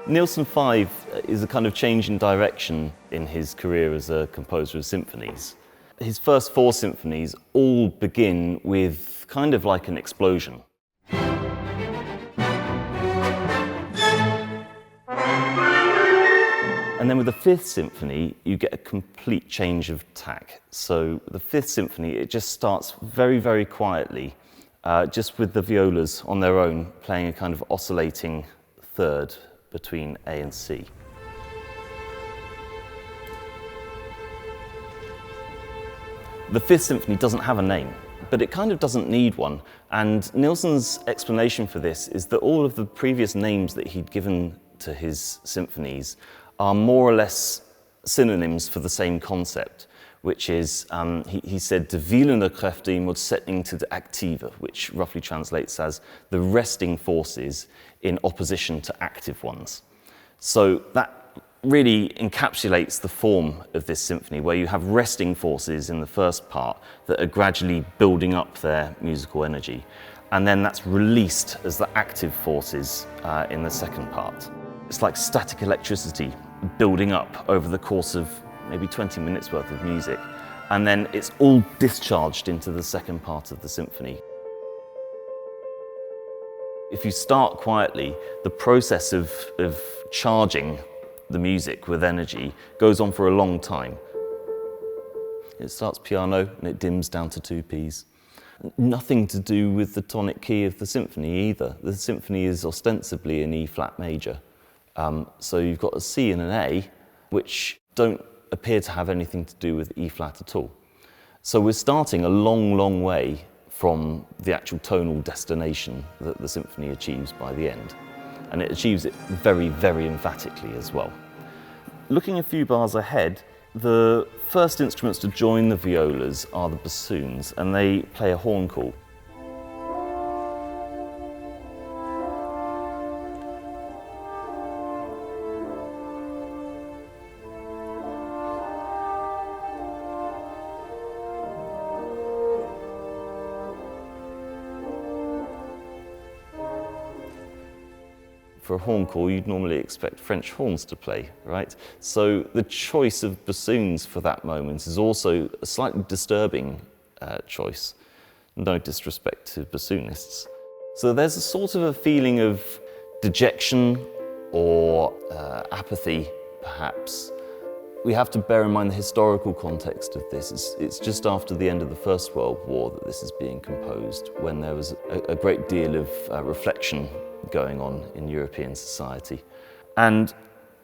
Nielsen 5 is a kind of change in direction in his career as a composer of symphonies. His first 4 symphonies all begin with kind of like an explosion. And then with the Fifth Symphony, you get a complete change of tack. So the Fifth Symphony, it just starts very, very quietly, just with the violas on their own, playing a kind of oscillating third between A and C. The Fifth Symphony doesn't have a name, but it kind of doesn't need one. And Nielsen's explanation for this is that all of the previous names that he'd given to his symphonies are more or less synonyms for the same concept, which is, he said, de hvilende kræfter i modsætning til det aktive, which roughly translates as the resting forces in opposition to active ones. So that really encapsulates the form of this symphony, where you have resting forces in the first part that are gradually building up their musical energy, and then that's released as the active forces in the second part. It's like static electricity building up over the course of maybe 20 minutes worth of music, and then it's all discharged into the second part of the symphony. If you start quietly, the process of charging the music with energy goes on for a long time. It starts piano and it dims down to 2 Ps. Nothing to do with the tonic key of the symphony either. The symphony is ostensibly in E flat major. So you've got a C and an A, which don't appear to have anything to do with E flat at all. So we're starting a long, long way from the actual tonal destination that the symphony achieves by the end. And it achieves it very, very emphatically as well. Looking a few bars ahead, the first instruments to join the violas are the bassoons, and they play a horn call. For a horn call, you'd normally expect French horns to play, right? So the choice of bassoons for that moment is also a slightly disturbing choice. No disrespect to bassoonists. So there's a sort of a feeling of dejection or apathy, perhaps. We have to bear in mind the historical context of this. It's just after the end of the First World War that this is being composed, when there was a great deal of reflection going on in European society. And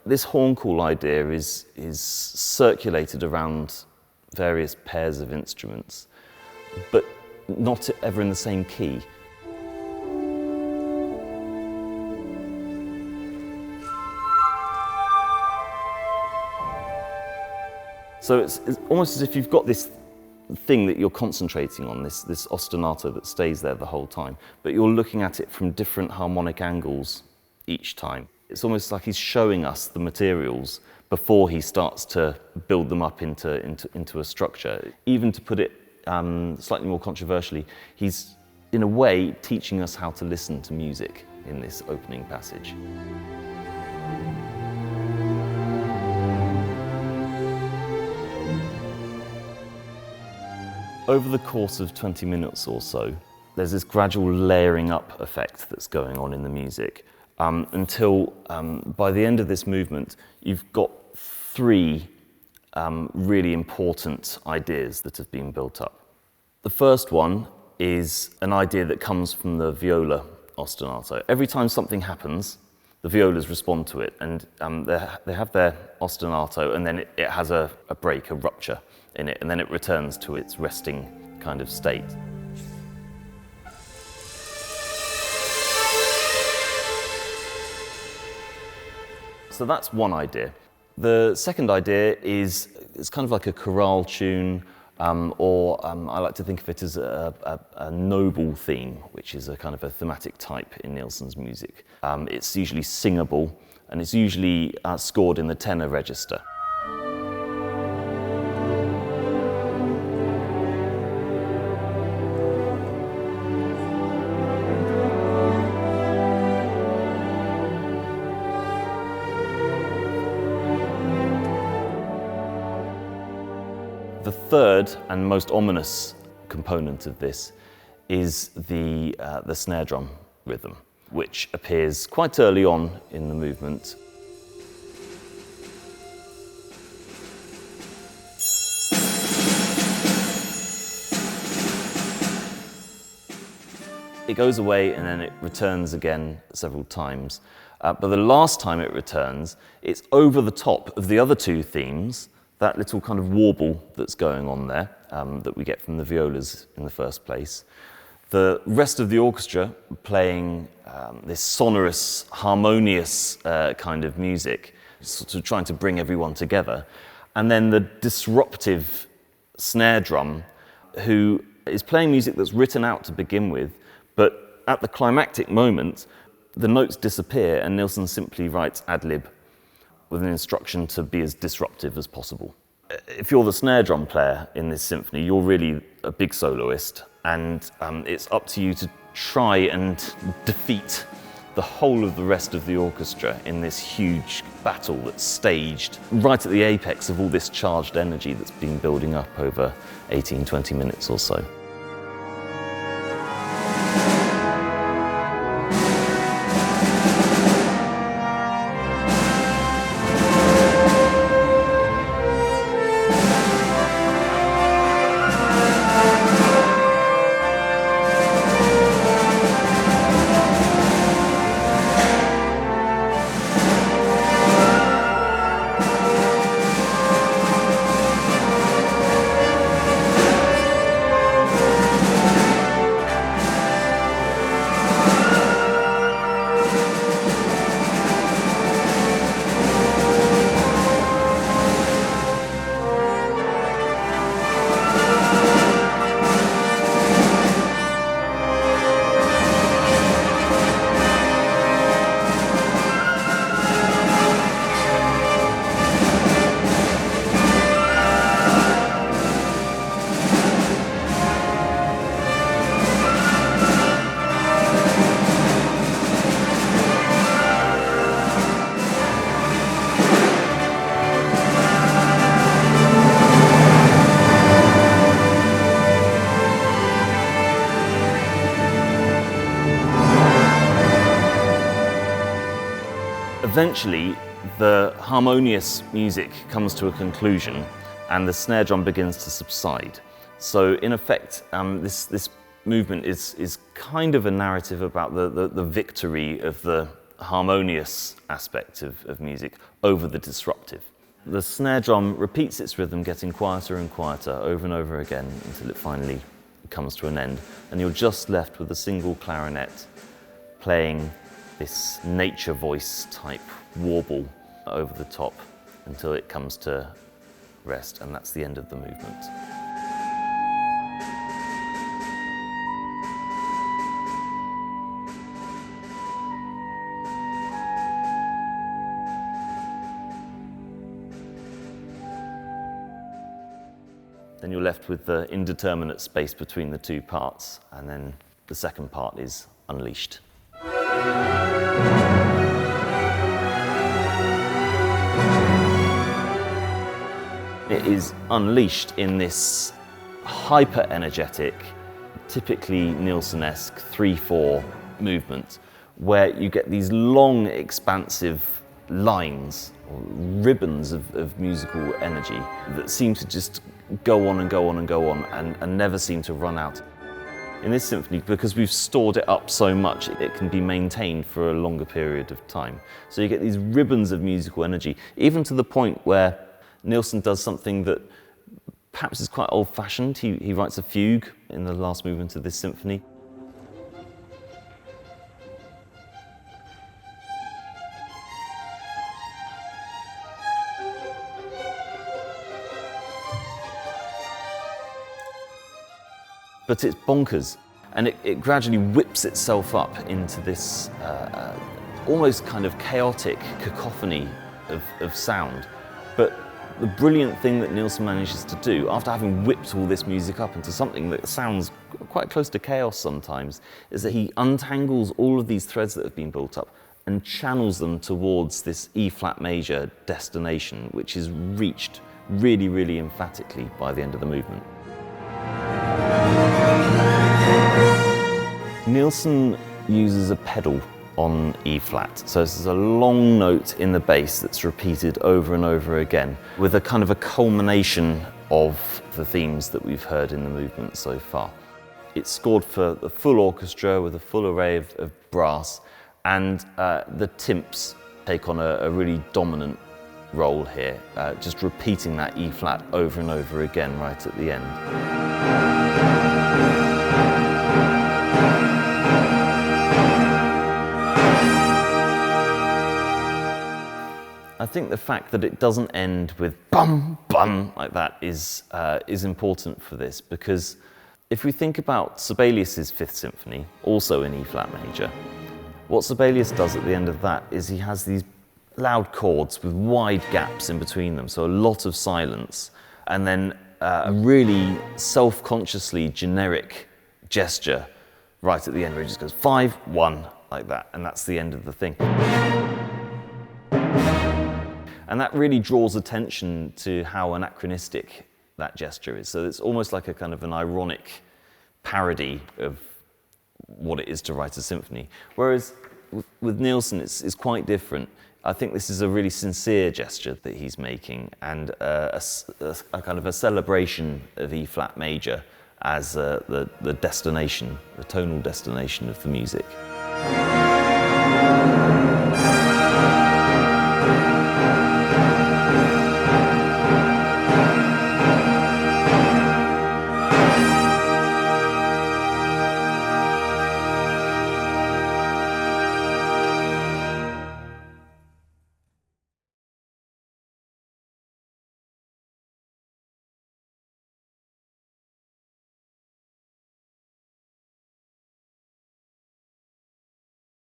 this horn call idea is circulated around various pairs of instruments, but not ever in the same key. So it's almost as if you've got this thing that you're concentrating on, this ostinato that stays there the whole time, but you're looking at it from different harmonic angles each time. It's almost like he's showing us the materials before he starts to build them up into a structure. Even to put it slightly more controversially, he's in a way teaching us how to listen to music in this opening passage. Over the course of 20 minutes or so, there's this gradual layering up effect that's going on in the music until by the end of this movement, you've got 3 really important ideas that have been built up. The first one is an idea that comes from the viola ostinato. Every time something happens, the violas respond to it, and they have their ostinato, and then it has a break, a rupture in it, and then it returns to its resting kind of state. So that's one idea. The second idea is it's kind of like a chorale tune, or I like to think of it as a noble theme, which is a kind of a thematic type in Nielsen's music. It's usually singable, and it's usually scored in the tenor register. The third and most ominous component of this is the snare drum rhythm, which appears quite early on in the movement. It goes away and then it returns again several times. But the last time it returns, it's over the top of the other two themes, that little kind of warble that's going on there, that we get from the violas in the first place. The rest of the orchestra playing this sonorous, harmonious kind of music, sort of trying to bring everyone together. And then the disruptive snare drum, who is playing music that's written out to begin with, but at the climactic moment, the notes disappear and Nielsen simply writes ad lib with an instruction to be as disruptive as possible. If you're the snare drum player in this symphony, you're really a big soloist, and it's up to you to try and defeat the whole of the rest of the orchestra in this huge battle that's staged right at the apex of all this charged energy that's been building up over 18-20 minutes or so. Eventually, the harmonious music comes to a conclusion and the snare drum begins to subside. So in effect, this movement is kind of a narrative about the victory of the harmonious aspect of music over the disruptive. The snare drum repeats its rhythm, getting quieter and quieter over and over again until it finally comes to an end. And you're just left with a single clarinet playing this nature voice type warble over the top until it comes to rest, and that's the end of the movement. Then you're left with the indeterminate space between the two parts, and then the second part is unleashed. It is unleashed in this hyper-energetic, typically Nielsen-esque 3/4 movement, where you get these long, expansive lines, or ribbons of musical energy that seem to just go on and go on and go on and never seem to run out. In this symphony, because we've stored it up so much, it can be maintained for a longer period of time. So you get these ribbons of musical energy, even to the point where Nielsen does something that perhaps is quite old-fashioned. He writes a fugue in the last movement of this symphony. But it's bonkers, and it gradually whips itself up into this almost kind of chaotic cacophony of sound. But the brilliant thing that Nielsen manages to do, after having whipped all this music up into something that sounds quite close to chaos sometimes, is that he untangles all of these threads that have been built up and channels them towards this E-flat major destination, which is reached really, really emphatically by the end of the movement. Nielsen uses a pedal on E flat. So this is a long note in the bass that's repeated over and over again with a kind of a culmination of the themes that we've heard in the movement so far. It's scored for the full orchestra with a full array of brass, and the timps take on a really dominant role here, just repeating that E flat over and over again right at the end. I think the fact that it doesn't end with bum, bum like that is important for this, because if we think about Sibelius's Fifth Symphony, also in E flat major, what Sibelius does at the end of that is he has these loud chords with wide gaps in between them, so a lot of silence, and then a really self-consciously generic gesture right at the end where he just goes 5-1 like that, and that's the end of the thing. And that really draws attention to how anachronistic that gesture is. So it's almost like a kind of an ironic parody of what it is to write a symphony. Whereas with Nielsen, it's quite different. I think this is a really sincere gesture that he's making, and a kind of a celebration of E flat major as the destination, the tonal destination of the music.